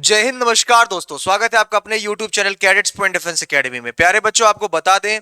जय हिंद, नमस्कार दोस्तों। स्वागत है आपका अपने YouTube channel cadets point defence academy में। प्यारे बच्चों, आपको बता दें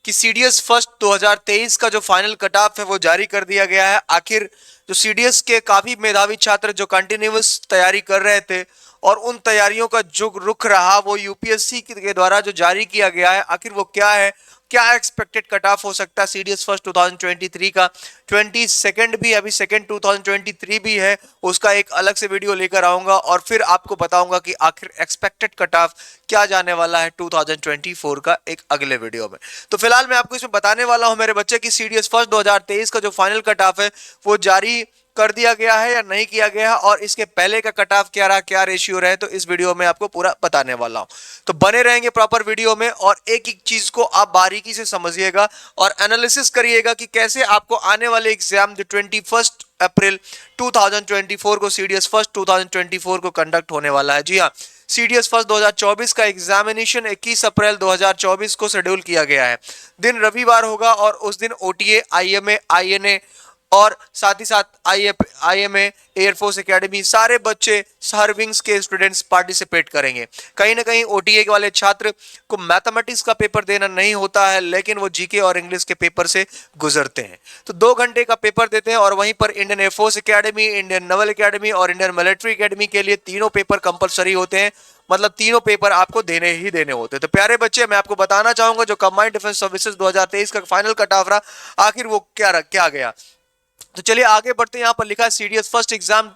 कि सीडीएस फर्स्ट 2023 का जो फाइनल कट ऑफ है वो जारी कर दिया गया है। आखिर जो सीडीएस के काफी मेधावी छात्र जो कंटिन्यूअस तैयारी कर रहे थे और उन तैयारियों का जो रुख रहा वो यूपीएससी के द्वारा जो जारी किया गया है, आखिर वो क्या है, क्या एक्सपेक्टेड कट ऑफ हो सकता है सीडीएस फर्स्ट 2023 का। 22 भी अभी सेकंड 2023 भी है, उसका एक अलग से वीडियो लेकर आऊंगा और फिर आपको बताऊंगा कि आखिर एक्सपेक्टेड कट ऑफ क्या जाने वाला है 2024 का एक अगले वीडियो में। तो फिलहाल मैं आपको इसमें बताने वाला हूं मेरे बच्चे की सीडीएस फर्स्ट 2023 का जो फाइनल कट ऑफ है वो जारी कर दिया गया है या नहीं किया गया है, और इसके पहले का कट ऑफ क्या रहा, क्या रेशियो रहे, तो इस वीडियो में आपको पूरा बताने वाला हूं। तो बने रहेंगे प्रॉपर वीडियो में और एक एक चीज को आप बारीकी से समझिएगा और एनालिसिस करिएगा कि कैसे आपको आने वाले एग्जाम जो 21 अप्रैल 2024 को सीडीएस फर्स्ट 2024 को कंडक्ट होने वाला है। जी हाँ, सीडीएस फर्स्ट 2024 का एग्जामिनेशन 21 अप्रैल 2024 को शेड्यूल किया गया है। दिन रविवार होगा और उस दिन ओटीए, आईएमए, आईएनए और साथ ही साथ आईएमए, एयरफोर्स एकेडमी सारे बच्चे हर विंग्स के स्टूडेंट्स पार्टिसिपेट करेंगे। कहीं ना कहीं ओटीए वाले छात्र को मैथमेटिक्स का पेपर देना नहीं होता है, लेकिन वो जीके और इंग्लिश के पेपर से गुजरते हैं। तो 2 घंटे का पेपर देते हैं और वहीं पर Indian air force academy, Indian naval academy और इंडियन मिलिट्री एकेडमी के लिए तीनों पेपर कंपलसरी होते हैं। मतलब तीनों पेपर आपको देने ही देने होते हैं। तो प्यारे बच्चे, मैं आपको बताना चाहूंगा जो कंबाइंड डिफेंस सर्विसेज 2023 का फाइनल कट ऑफ रहा, आखिर वो क्या गया। तो चलिए आगे बढ़ते हैं। यहां पर लिखा है सीडीएस फर्स्ट एग्जाम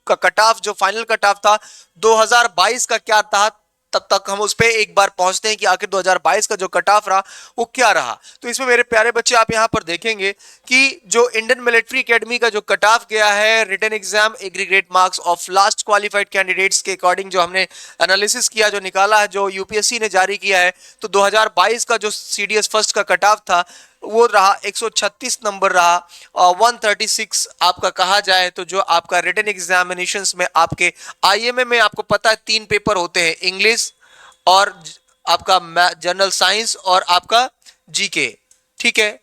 का कट ऑफ, जो फाइनल कट ऑफ था 2022 का क्या था। तब तक हम उस पर एक बार पहुंचते हैं कि आखिर 2022 का जो कट ऑफ रहा वो क्या रहा। तो इसमें मेरे प्यारे बच्चे आप यहां पर देखेंगे कि जो इंडियन मिलिट्री एकेडमी का जो कट ऑफ गया है written exam aggregate marks of last qualified candidates के अकॉर्डिंग, जो हमने एनालिसिस किया, जो निकाला है, जो यूपीएससी ने जारी किया है, तो 2022 का जो सीडीएस फर्स्ट का कट ऑफ था वो रहा 136 नंबर रहा। 136 आपका कहा जाए तो जो आपका रिटन एग्जामिनेशंस में आपके आईएमए में आपको पता है 3 पेपर होते हैं, इंग्लिश और आपका जनरल साइंस और आपका जीके। ठीक है,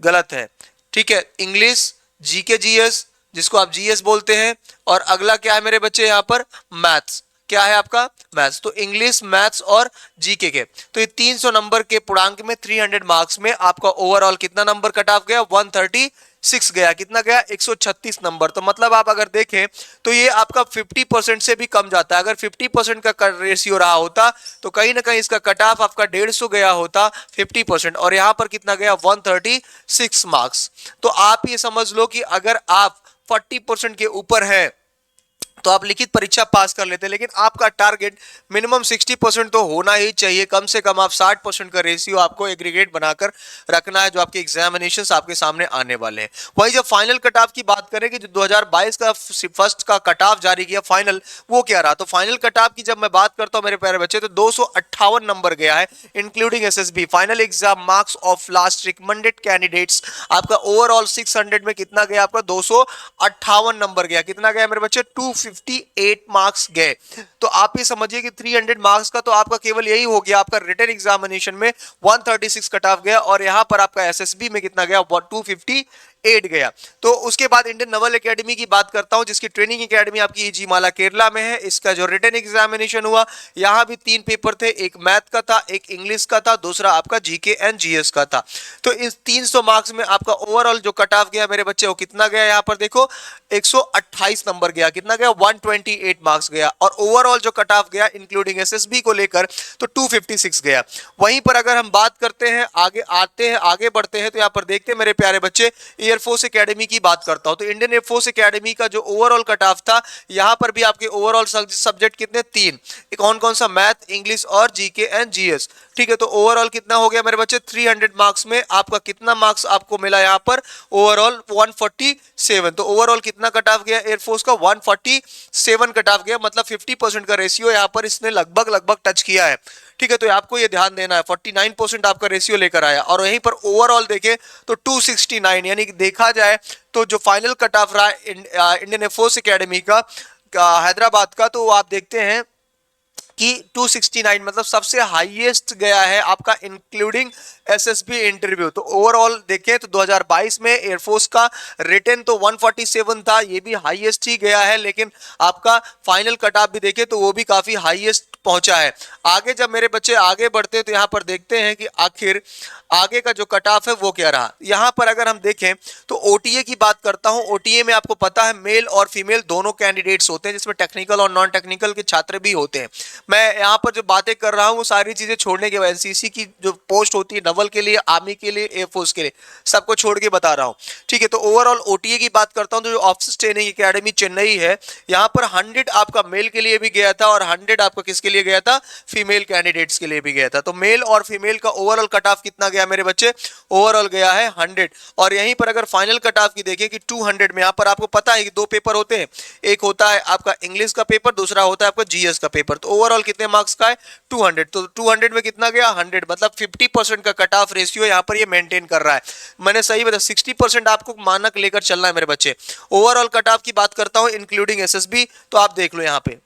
गलत है। ठीक है, इंग्लिश, जीके, जीएस, जिसको आप जीएस बोलते हैं, और अगला क्या है मेरे बच्चे यहाँ पर, मैथ्स। क्या है आपका, मैथ्स। तो इंग्लिश, मैथ्स और जीके के, तो ये 300 नंबर के पूर्णांक में 300 मार्क्स में आपका ओवरऑल कितना नंबर कट ऑफ गया, 136 गया। कितना गया, 136 नंबर। तो मतलब आप अगर देखें तो ये आपका 50% से भी कम जाता है। अगर 50% का रेशियो रहा होता तो कहीं ना कहीं इसका कट ऑफ आपका 150 गया होता 50%, और यहां पर कितना गया, 136 मार्क्स। तो आप ये समझ लो कि अगर आप 40% के ऊपर है तो आप लिखित परीक्षा पास कर लेते हैं, लेकिन आपका टारगेट मिनिमम 60% तो होना ही चाहिए। कम से कम आप 60% का रेशियो आपको एग्रीगेट बनाकर रखना है जो आपके एग्जामिनेशंस आपके सामने आने वाले हैं। वहीं जब फाइनल कट ऑफ की बात करें कि जो 2022 का फर्स्ट का कट ऑफ जारी किया फाइनल, वो क्या रहा, तो फाइनल कट ऑफ की जब मैं बात करता हूं मेरे प्यारे बच्चे, तो 258 नंबर गया है including SSB. Final exam marks of last recommended candidates आपका ओवरऑल 600 में कितना गया, आपका 258 नंबर गया। कितना गया मेरे बच्चे, 258 मार्क्स गए। तो आप ये समझिए कि 300 मार्क्स का तो आपका केवल यही हो गया, आपका रिटन एग्जामिनेशन में 136 कट ऑफ गया, और यहां पर आपका एसएसबी में कितना गया, 258 गया। तो उसके बाद इंडियन नेवल एकेडमी की बात करता हूं, जिसकी ट्रेनिंग एकेडमी आपकी इजीमाला केरला में है। इसका जो रिटन एग्जामिनेशन हुआ, यहां भी 3 पेपर थे, एक मैथ का था, एक इंग्लिश का था, दूसरा आपका जीके एंड जीएस का था। तो इस 300 मार्क्स में आपका ओवरऑल जो कट ऑफ गया मेरे बच्चे वो कितना गया, यहां पर देखो 128 नंबर गया। कितना गया, 128 मार्क्स गया, और ओवरऑल जो कट ऑफ गया इंक्लूडिंग एसएसबी को लेकर तो 256 गया। वहीं पर अगर हम बात करते हैं, आगे बढ़ते हैं, तो यहां पर देखते हैं मेरे प्यारे बच्चे, एयरफोर्स एकेडमी की बात करता हूं। तो इंडियन एयरफोर्स एकेडमी का जो ओवरऑल कट ऑफ था, यहां पर भी आपके ओवरऑल सब्जेक्ट कितने, 3। कौन कौन सा, मैथ, इंग्लिश और जीके एंड जीएस। ठीक है, तो ओवरऑल कितना हो गया मेरे बच्चे, 300 मार्क्स में आपका कितना मार्क्स आपको मिला, यहां पर ओवरऑल 147। तो ओवरऑल कितना कट ऑफ गया एयरफोर्स का, 147 कट ऑफ गया। मतलब 50% का रेशियो यहां पर इसने लगभग टच किया है। ठीक है, तो आपको ये ध्यान देना है, 49% आपका रेशियो लेकर आया। और वहीं पर ओवरऑल देखें तो 269, यानी कि देखा जाए तो जो फाइनल कट ऑफ रहा इंडियन एयरफोर्स एकेडमी का हैदराबाद का, तो आप देखते हैं कि 269 मतलब सबसे हाईएस्ट गया है आपका इंक्लूडिंग एसएसबी इंटरव्यू। तो ओवरऑल देखें तो 2022 में एयरफोर्स का रिटन तो 147 था, ये भी हाईएस्ट ही गया है, लेकिन आपका फाइनल कट ऑफ भी देखें तो वो भी काफी हाईएस्ट पहुंचा है। आगे जब मेरे बच्चे आगे बढ़ते हैं तो यहां पर देखते हैं कि आखिर आगे का जो कट ऑफ है वो क्या रहा। यहां पर अगर हम देखें तो ओटीए की बात करता हूं। ओटीए में आपको पता है मेल और फीमेल दोनों कैंडिडेट्स होते हैं, जिसमें टेक्निकल और नॉन टेक्निकल के छात्र भी होते हैं। मैं यहाँ पर जो बातें कर रहा हूँ वो सारी चीजें छोड़ने के बाद एनसीसी की जो पोस्ट होती है, नवल के लिए, आर्मी के लिए, एयरफोर्स के लिए, सबको छोड़ के बता रहा हूँ, ठीक है। तो ओवरऑल ओटीए की बात करता हूँ तो जो ऑफिसर्स ट्रेनिंग एकेडमी चेन्नई है, यहाँ पर 100 आपका मेल के लिए भी गया था और 100 आपका किसके लिए गया था, फीमेल कैंडिडेट्स के लिए भी गया था। तो मेल और फीमेल का ओवरऑल कट ऑफ कितना गया मेरे बच्चे, ओवरऑल गया है 100। और यहीं पर अगर फाइनल कट ऑफ की देखें कि 200 में, यहाँ पर आपको पता है कि दो पेपर होते हैं, एक होता है आपका इंग्लिश का पेपर, दूसरा होता है आपका जीएस का पेपर। तो ओवरऑल कितने मार्क्स का है, 200। तो 200 में कितना गया, 100, मतलब 50% का कट ऑफ रेशियो यहाँ पर ये मेंटेन कर रहा है। मैंने सही बताया, 60% आपको मानक लेकर चलना है मेरे बच्चे। ओवरऑल कट ऑफ की बात करता हूं इंक्लूडिंग एसएसबी, तो आप देख लो यहाँ पे,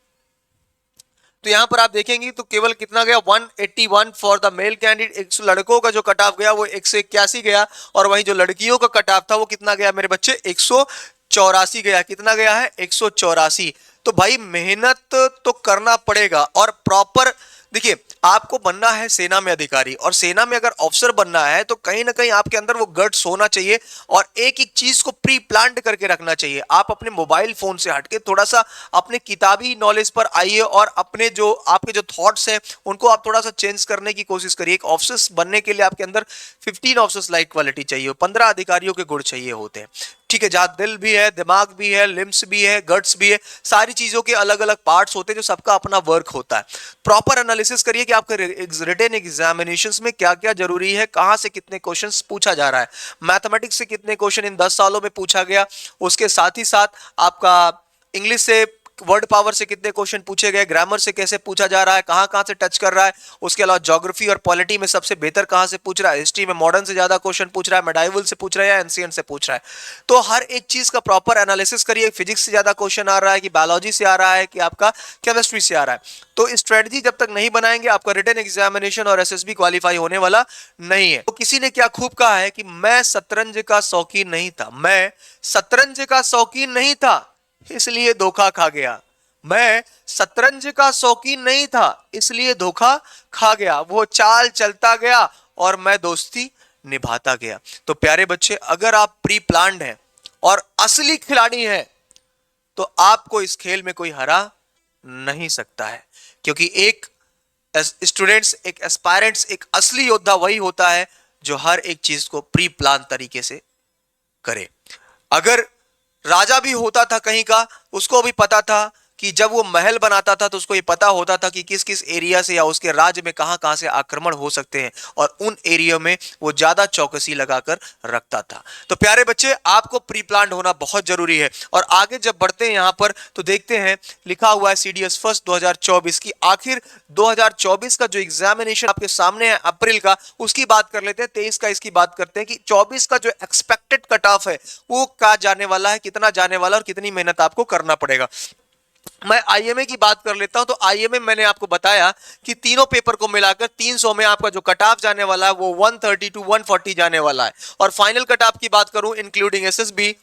तो यहां पर आप देखेंगे तो केवल कितना गया, 181 फॉर द मेल कैंडिडेट। लड़कों का जो कट ऑफ गया वो 181 गया, और वहीं जो लड़कियों का कट ऑफ था वो कितना गया मेरे बच्चे, 184 गया। कितना गया है, 184। तो भाई मेहनत तो करना पड़ेगा, और प्रॉपर देखिए, आपको बनना है सेना में अधिकारी, और सेना में अगर ऑफिसर बनना है तो कहीं ना कहीं आपके अंदर वो गट्स होना चाहिए, और एक एक चीज को प्री प्लान्ड करके रखना चाहिए। आप अपने मोबाइल फोन से हटके थोड़ा सा अपने किताबी नॉलेज पर आइए, और अपने जो आपके जो थॉट्स हैं उनको आप थोड़ा सा चेंज करने की कोशिश करिए। एक ऑफिसर बनने के लिए आपके अंदर 15 ऑफिसर्स लाइक क्वालिटी चाहिए, 15 अधिकारियों के गुण चाहिए होते हैं, ठीक है। जहां दिल भी है, दिमाग भी है, लिम्स भी है, गट्स भी है, सारी चीजों के अलग अलग पार्ट्स होते हैं, जो सबका अपना वर्क होता है। प्रॉपर एनालिसिस करिए कि आपके रिटन एग्जामिनेशंस में क्या क्या जरूरी है, कहां से कितने क्वेश्चंस पूछा जा रहा है, मैथमेटिक्स से कितने क्वेश्चन इन 10 सालों में पूछा गया, उसके साथ ही साथ आपका इंग्लिश से वर्ड पावर से कितने क्वेश्चन पूछे गए, ग्रामर से कैसे पूछा जा रहा है, कहां कहां से टच कर रहा है, उसके अलावा ज्योग्राफी और पॉलिटी में सबसे बेहतर कहां से पूछ रहा है, हिस्ट्री में मॉडर्न से ज्यादा क्वेश्चन पूछ रहा है, मेडाइवल से पूछ रहा है या एंशिएंट से पूछ रहा है। तो हर एक चीज का प्रॉपर एनालिसिस करिए, फिजिक्स से ज्यादा क्वेश्चन आ रहा है कि बायोलॉजी से आ रहा है कि आपका केमिस्ट्री से आ रहा है। तो स्ट्रेटजी जब तक नहीं बनाएंगे आपका रिटन एग्जामिनेशन और एसएसबी क्वालिफाई होने वाला नहीं है। तो किसी ने क्या खूब कहा है कि मैं शतरंज का शौकीन नहीं था, मैं शतरंज का शौकीन नहीं था इसलिए धोखा खा गया, मैं शतरंज का शौकीन नहीं था इसलिए धोखा खा गया, वो चाल चलता गया और मैं दोस्ती निभाता गया। तो प्यारे बच्चे, अगर आप प्री प्लान्ड हैं और असली खिलाड़ी हैं तो आपको इस खेल में कोई हरा नहीं सकता है, क्योंकि एक स्टूडेंट्स, एक एस्पायरेंट्स, एक असली योद्धा वही होता है जो हर एक चीज को प्री प्लान तरीके से करे। अगर राजा भी होता था कहीं का, उसको भी पता था कि जब वो महल बनाता था तो उसको ये पता होता था कि किस किस एरिया से या उसके राज्य में कहां कहां से आक्रमण हो सकते हैं, और उन एरिया में वो ज्यादा चौकसी लगाकर रखता था। तो प्यारे बच्चे, आपको प्री प्लान होना बहुत जरूरी है। और आगे जब बढ़ते हैं यहां पर तो देखते हैं लिखा हुआ है सीडीएस फर्स्ट 2024 की। आखिर 2024 का जो एग्जामिनेशन आपके सामने है अप्रैल का, उसकी बात कर लेते हैं। 23 का इसकी बात करते हैं कि 24 का जो एक्सपेक्टेड कट ऑफ है वो क्या जाने वाला है, कितना जाने वाला और कितनी मेहनत आपको करना पड़ेगा। मैं आईएमए की बात कर लेता हूं। तो आईएमए मैंने आपको बताया कि तीनों पेपर को मिलाकर 300 में आपका जो कट ऑफ जाने वाला है वो 130 टू 140 जाने वाला है। और फाइनल कट ऑफ की बात करूं इंक्लूडिंग एसएसबी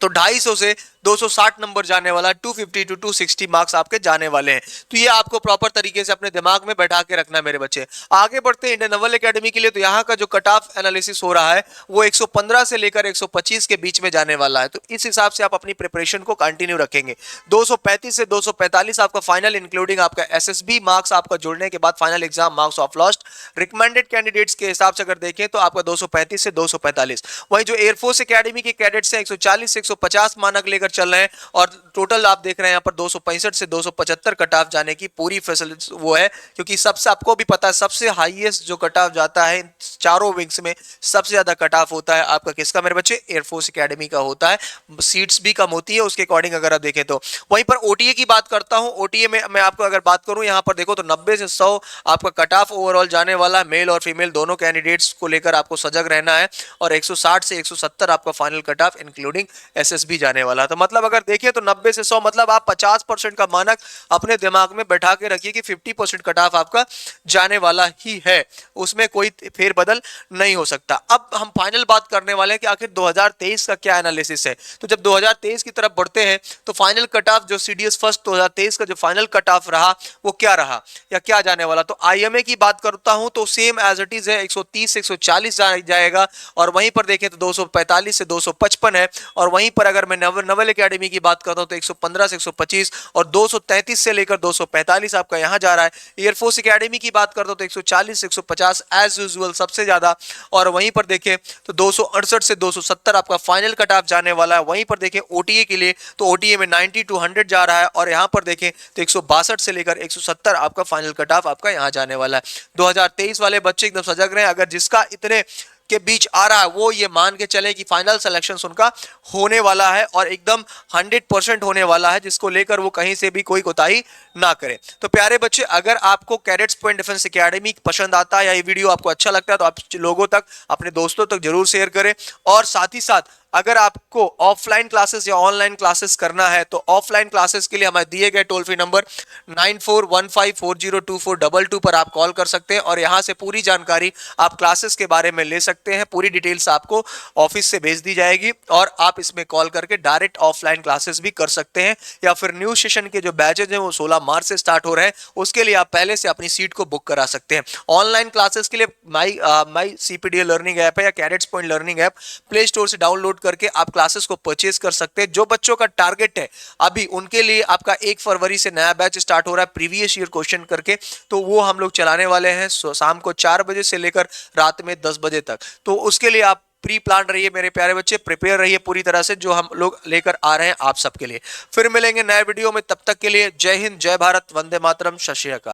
तो 250 से 260 नंबर जाने वाला, 250 टू 260 मार्क्स आपके जाने वाले हैं। तो ये आपको प्रॉपर तरीके से अपने दिमाग में बैठा के रखना है मेरे बच्चे। आगे बढ़ते हैं इंडियन नवल एकेडमी के लिए। तो यहाँ का जो कट ऑफ एनालिसिस हो रहा है वो 115 से लेकर 125 के बीच में जाने वाला है। तो इस हिसाब से आप अपनी प्रिपरेशन को कंटिन्यू रखेंगे। 235 से 245 आपका फाइनल इंक्लूडिंग आपका एसएसबी मार्क्स आपका जुड़ने के बाद final exam marks of last recommended candidates के हिसाब से अगर देखें तो आपका 235 से 245। वहीं जो एयरफोर्स एकेडमी के कैडेट्स हैं 140 से 150 मानक लेकर चल रहे हैं, और टोटल आप देख रहे हैं यहाँ पर 265 से 275 कट ऑफ जाने की पूरी फैसिलिटी वो है, क्योंकि सबसे आपको भी पता है सबसे हाईएस्ट जो कट ऑफ जाता है चारों विंग्स में सबसे ज्यादा कट ऑफ होता है आपका किसका मेरे बच्चे, एयरफोर्स एकेडमी का होता है। सीट्स भी कम होती है उसके अकॉर्डिंग अगर आप देखें तो। वहीं पर ओटीए की बात करता हूं। ओटीए में मैं आपको अगर बात करूं यहाँ पर देखो तो 90 से 100 आपका कट ऑफ ओवरऑल जाने वाला है। मेल और फीमेल दोनों कैंडिडेट्स को लेकर आपको सजग रहना है, और 160 से 170 आपका final cut off including SSB जाने वाला। तो मतलब अगर देखें तो 90 से 100 मतलब आप 50% का मानक अपने दिमाग में बैठा के रखिए कि 50% कट ऑफ आपका जाने वाला ही है, उसमें कोई फेरबदल नहीं हो सकता। अब हम फाइनल बात करने वाले हैं कि आखिर 2023 का क्या एनालिसिस है। तो जब 2023 की तरफ बढ़ते हैं तो फाइनल कट ऑफ जो सीडीएस फर्स्ट 2023 का जो फाइनल कट ऑफ रहा वो क्या रहा या क्या जाने वाला। तो आईएमए की बात करता हूं तो सेम एज इट इज है, 130 से 140 जाएगा, और वहीं पर देखें तो 245 से 255 है, और वहीं पर अगर मैं नवल एकेडमी की बात करता हूं तो 115 से 125 और 233 से लेकर 245 आपका यहां जा रहा है। एयरफोर्स एकेडमी की बात करता हूं तो 140 से 150 एज यूजुअल सबसे ज्यादा, और वहीं पर देखें तो 268 से 270 आपका फाइनल कट ऑफ जाने वाला है। वहीं पर देखें ओटीए के लिए तो ओटीए में 90 टू 100 जा रहा है, और यहां पर देखें तो 162 से लेकर 170 आपका फाइनल कट ऑफ आपका यहां जाने वाला है। 2023 वाले बच्चे एकदम सजग रहे, अगर जिसका इतने के बीच आ रहा है वो ये मान के चले कि फाइनल सिलेक्शन उनका होने वाला है और एकदम 100% होने वाला है, जिसको लेकर वो कहीं से भी कोई कोताही ना करे। तो प्यारे बच्चे, अगर आपको कैडेट्स पॉइंट डिफेंस एकेडमी पसंद आता है या ये वीडियो आपको अच्छा लगता है तो आप लोगों तक, अपने दोस्तों तक जरूर शेयर करें। और साथ ही साथ अगर आपको ऑफलाइन क्लासेस या ऑनलाइन क्लासेस करना है तो ऑफलाइन क्लासेस के लिए हमारे दिए गए टोल फ्री नंबर 9415402422 पर आप कॉल कर सकते हैं, और यहां से पूरी जानकारी आप क्लासेस के बारे में ले सकते हैं। पूरी डिटेल्स आपको ऑफिस से भेज दी जाएगी और आप इसमें कॉल करके डायरेक्ट ऑफलाइन क्लासेस भी कर सकते हैं, या फिर न्यू सेशन के जो बैचेज हैं वो 16 मार्च से स्टार्ट हो रहे हैं, उसके लिए आप पहले से अपनी सीट को बुक करा सकते हैं। ऑनलाइन क्लासेस के लिए माई सीपीडीए लर्निंग ऐप है या cadets point learning app play store से डाउनलोड करके आप क्लासेस को परचेज कर सकते हैं। जो बच्चों का टारगेट है अभी, उनके लिए आपका 1 फरवरी से नया बैच स्टार्ट हो रहा है प्रीवियस ईयर क्वेश्चन करके, तो वो हम लोग चलाने वाले हैं शाम को 4 बजे से लेकर रात में 10 बजे तक। तो उसके लिए आप प्री प्लान रहिए मेरे प्यारे बच्चे, प्रिपेयर रहिए पूरी तरह से, जो हम लोग लेकर आ रहे हैं आप सबके लिए। फिर मिलेंगे नए वीडियो में, तब तक के लिए जय हिंद, जय भारत, वंदे मातरम, सत श्री अकाल।